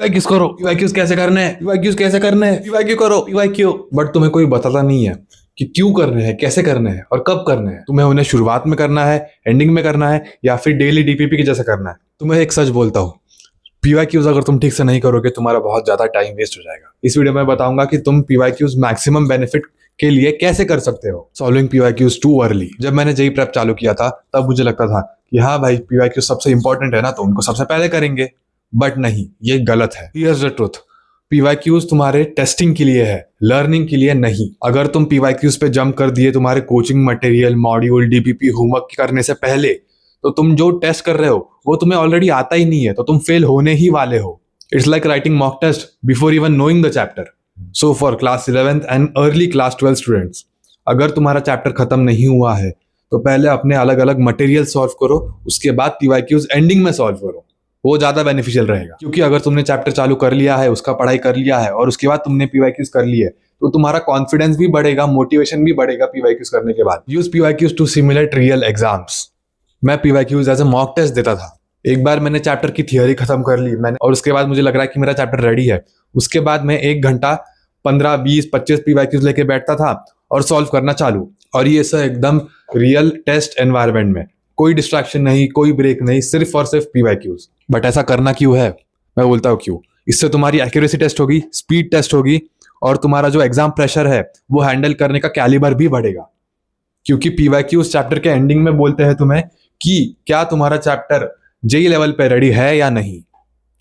PYQs करो, PYQs कैसे करने हैं, पीवाईक्यूज कैसे करने हैं, पीवाईक्यू करो, पीवाईक्यू। बट तुम्हें कोई बताता नहीं है कि क्यों करने हैं, कैसे करने हैं और कब करने हैं। तुम्हें उन्हें शुरुआत में करना है, एंडिंग में करना है, या फिर डेली डीपीपी के जैसे करना है। तुम्हें एक सच बोलता हूँ, पीवाईक्यूज अगर तुम ठीक से नहीं करोगे तुम्हारा बहुत ज्यादा टाइम वेस्ट हो जाएगा। इस वीडियो में बताऊंगा कि तुम पीवाईक्यूज मैक्सिमम बेनिफिट के लिए कैसे कर सकते हो। Solving PYQs too early. जब मैंने जेई प्रेप चालू किया था तब मुझे लगता था कि हाँ भाई पीवाईक्यूज सबसे इंपॉर्टेंट है ना, तो उनको सबसे पहले करेंगे। बट नहीं, ये गलत है। हियर्स द ट्रुथ, पीवाईक्यूज तुम्हारे टेस्टिंग के लिए है, लर्निंग के लिए नहीं। अगर तुम पीवाईक्यूज पे जंप कर दिए तुम्हारे coaching material, module, DPP, homework करने से पहले, तो तुम जो टेस्ट कर रहे हो वो तुम्हें ऑलरेडी आता ही नहीं है, तो तुम फेल होने ही वाले हो। It's like writing mock test before even knowing the chapter. So for class 11th and early class 12 students, अगर तुम्हारा चैप्टर खत्म नहीं हुआ है तो पहले अपने अलग अलग मटेरियल सॉल्व करो, उसके बाद पीवाईक्यूज एंडिंग में सॉल्व करो। वो ज्यादा बेनिफिशियल रहेगा, क्योंकि अगर तुमने चैप्टर चालू कर लिया है, उसका पढ़ाई कर लिया है और उसके बाद तुमने पीवाईक्यूज कर ली है, तो तुम्हारा कॉन्फिडेंस भी बढ़ेगा, मोटिवेशन भी बढ़ेगा पीवाईक्यूज करने के बाद। Use PYQs to simulate real exams. मैं PYQs as a mock test देता था। एक बार मैंने चैप्टर की थियोरी खत्म कर ली मैंने, और उसके बाद मुझे लग रहा है कि मेरा चैप्टर रेडी है। उसके बाद मैं 1 घंटा 15, 20, 25 पीवाईक्यूज लेके बैठता था और सॉल्व करना चालू। और ये सब एकदम रियल टेस्ट एनवायरनमेंट में, कोई डिस्ट्रैक्शन नहीं, कोई ब्रेक नहीं, सिर्फ और सिर्फ पीवाईक्यूज। बट ऐसा करना क्यों है? मैं बोलता हूँ क्यों। इससे तुम्हारी एक्यूरेसी टेस्ट होगी, स्पीड टेस्ट होगी, और तुम्हारा जो एग्जाम प्रेशर है वो हैंडल करने का कैलिबर भी बढ़ेगा। क्योंकि पीवाईक्यूज चैप्टर के एंडिंग में बोलते हैं तुम्हें कि क्या तुम्हारा चैप्टर जेई लेवल पे रेडी है या नहीं।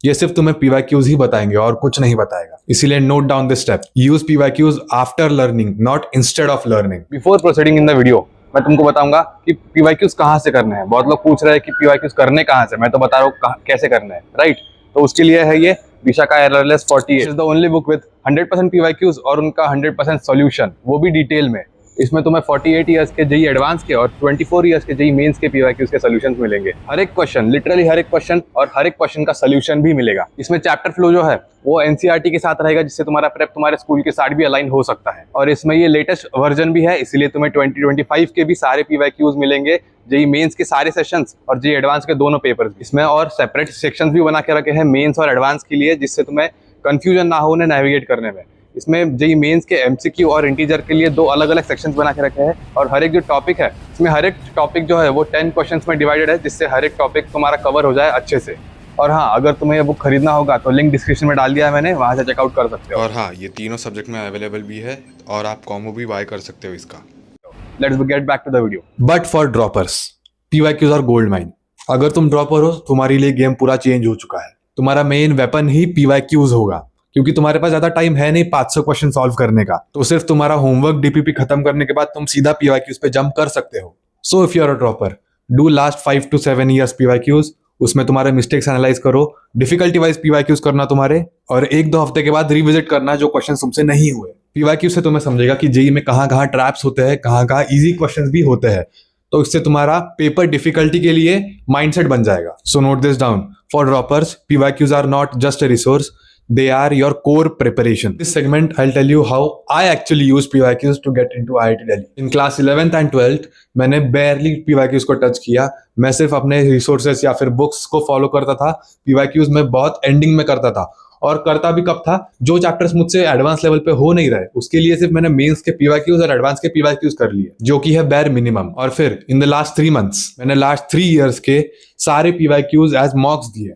ये सिर्फ तुम्हें पीवाईक्यूज ही बताएंगे और कुछ नहीं बताएगा। इसीलिए note down this step, use PYQs after learning, not instead of learning. Before proceeding in the video, मैं तुमको बताऊंगा कि पीवाईक्यूज कहाँ से करने हैं। बहुत लोग पूछ रहे हैं कि पीवाईक्यूज करने कहाँ से, मैं तो बता रहा हूँ कैसे करने हैं, राइट। तो उसके लिए है ये Vishakha LLS 48 is the only book with 100% PYQs और उनका 100% सॉल्यूशन, वो भी डिटेल में। इसमें तुम्हें 48 इयर्स के जेई एडवांस के और 24 इयर्स के जेई मेंस के पीवाईक्यूज के सॉल्यूशंस मिलेंगे। हर एक क्वेश्चन, लिटरली हर एक क्वेश्चन, और हर एक क्वेश्चन का सॉल्यूशन भी मिलेगा। इसमें चैप्टर फ्लो जो है वो एनसीईआरटी के साथ रहेगा, जिससे तुम्हारा प्रेप तुम्हारे स्कूल के साथ भी अलाइन हो सकता है। और इसमें ये लेटेस्ट वर्जन भी है, इसलिए तुम्हें 2025 के भी सारे पीवाईक्यूज मिलेंगे, जेई मेंस के सारे सेशंस और जेई एडवांस के दोनों पेपर्स। इसमें और सेपरेट सेक्शंस भी बना के रखे हैं मेंस और एडवांस के लिए, जिससे तुम्हें कंफ्यूजन ना हो उन्हें नेविगेट करने में। इसमें जेई मेंस के एमसीक्यू और इंटीजर के लिए 2 अलग अलग सेक्शंस बना के रखे हैं, और हर एक जो टॉपिक है इसमें हर एक टॉपिक जो है वो 10 क्वेश्चंस में डिवाइडेड है, जिससे हर एक टॉपिक तुम्हारा कवर हो जाए अच्छे से। और हाँ, अगर तुम्हें ये बुक खरीदना होगा तो लिंक डिस्क्रिप्शन में डाल दिया है मैंने, वहाँ से चेकआउट कर सकते हो। और हाँ, ये तीनों सब्जेक्ट में अवेलेबल भी है और आप कॉम्बो भी बाय कर सकते हो इसका। Let's get back to the video. But for droppers, PYQs are gold mine. अगर तुम ड्रॉपर हो, तुम्हारे लिए गेम पूरा चेंज हो चुका है। तुम्हारा मेन वेपन ही पीवाईक्यूज होगा, क्योंकि तुम्हारे पास ज्यादा टाइम है नहीं 500 क्वेश्चन सॉल्व करने का। तो सिर्फ तुम्हारा होमवर्क, डीपीपी खत्म करने के बाद तुम सीधा पीवाईक्यूज पे जंप कर सकते हो। So if you are a dropper, do last 5 to 7 years PYQs. उसमें तुम्हारे मिस्टेक्स एनालाइज करो, डिफिकल्टी वाइज पीवाईक्यूज करना तुम्हारे, और 1-2 हफ्ते के बाद रिविजिट करना जो क्वेश्चन तुमसे नहीं हुए। पीवाईक्यूज से तुम्हें समझेगा कि जेई में कहाँ कहाँ ट्रैप्स होते हैं, कहाँ कहाँ इजी क्वेश्चन भी होते हैं। तो इससे तुम्हारा पेपर डिफिकल्टी के लिए माइंडसेट बन जाएगा। So note this down, for droppers PYQs are not just a resource, they are your core preparation. This segment I'll tell you how I actually use PYQs to get into IIT Delhi. In class 11th and 12th मैंने barely PYQs को touch किया। मैं सिर्फ अपने resources या फिर books को follow करता था। PYQs में बहुत एंडिंग में करता था, और करता भी कब था, जो चैप्टर्स मुझसे एडवांस लेवल पे हो नहीं रहे उसके लिए सिर्फ मैंने मेंस के PYQs और एडवांस के PYQs कर लिए, जो कि है बेयर मिनिमम। और फिर इन द लास्ट 3 months मैंने लास्ट 3 इयर्स के सारे PYQs एज मॉक्स दिए,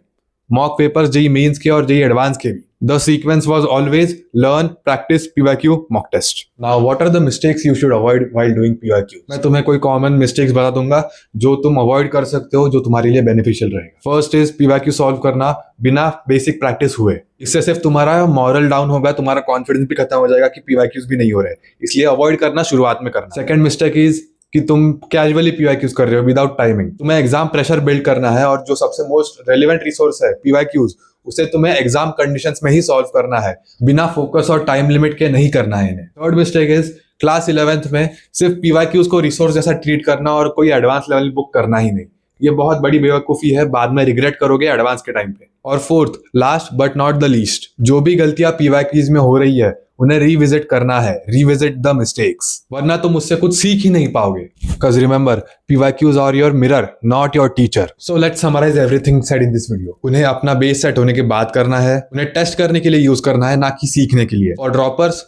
मॉक पेपर्स जेई मेंस के और जेई एडवांस के भी। The sequence was always learn, practice, PYQ, mock test. Now, what are the mistakes you should avoid while doing PYQ? मैं तुम्हें कोई common mistakes बता दूंगा जो तुम avoid कर सकते हो, जो तुम्हारे लिए beneficial रहेगा। First is PYQ solve करना बिना basic practice हुए। इससे सिर्फ तुम्हारा moral down होगा, तुम्हारा confidence भी खत्म हो जाएगा कि PYQs भी नहीं हो रहे, इसलिए avoid करना शुरुआत में करना। Second mistake is कि तुम कैजुअली पीवाईक्यूज कर रहे हो विदाउट टाइमिंग। तुम्हें एग्जाम प्रेशर बिल्ड करना है, और जो सबसे मोस्ट रेलिवेंट रिसोर्स है पीवाईक्यूज, उसे तुम्हें एग्जाम कंडीशंस में ही सॉल्व करना है, बिना फोकस और टाइम लिमिट के नहीं करना है इन्हें। Third mistake is class 11th में सिर्फ पीवाईक्यूज को रिसोर्स जैसा ट्रीट करना और कोई एडवांस लेवल बुक करना ही नहीं। ये बहुत बड़ी बेवकूफ़ी है, बाद में रिग्रेट करोगे एडवांस के टाइम पे। और fourth, last but not the least, जो भी गलतियां पीवाईक्यूज में हो रही है उन्हें रिविजिट करना है, रिविजिट द मिस्टेक्स, वरना तुम उससे कुछ सीख ही नहीं पाओगे। Because remember, PYQs are your mirror, not your teacher. So let's summarize everything said in this video. उन्हें अपना बेस सेट होने के बाद करना है, उन्हें टेस्ट करने के लिए यूज करना है, ना कि सीखने के लिए। और ड्रॉपर्स,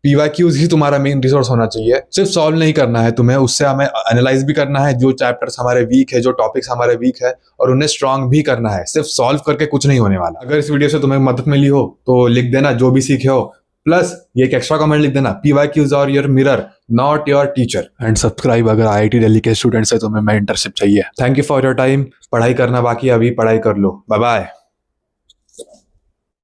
PYQs ही तुम्हारा मेन रिसोर्स होना चाहिए। सिर्फ सॉल्व नहीं करना है तुम्हें, उससे हमें एनालाइज भी करना है जो चैप्टर्स हमारे वीक है, जो टॉपिक्स हमारे वीक है, और उन्हें स्ट्रांग भी करना है। सिर्फ सॉल्व करके कुछ नहीं होने वाला। अगर इस वीडियो से तुम्हें मदद मिली हो तो लिख देना जो भी सीखे हो, प्लस ये एक एक्स्ट्रा कमेंट लिख देना, PYQs are your mirror not your teacher. And subscribe अगर IIT दिल्ली के स्टूडेंट्स है, तुम्हें मेंटरशिप चाहिए। Thank you for your time. पढ़ाई करना बाकी है, अभी पढ़ाई कर लो। Bye bye.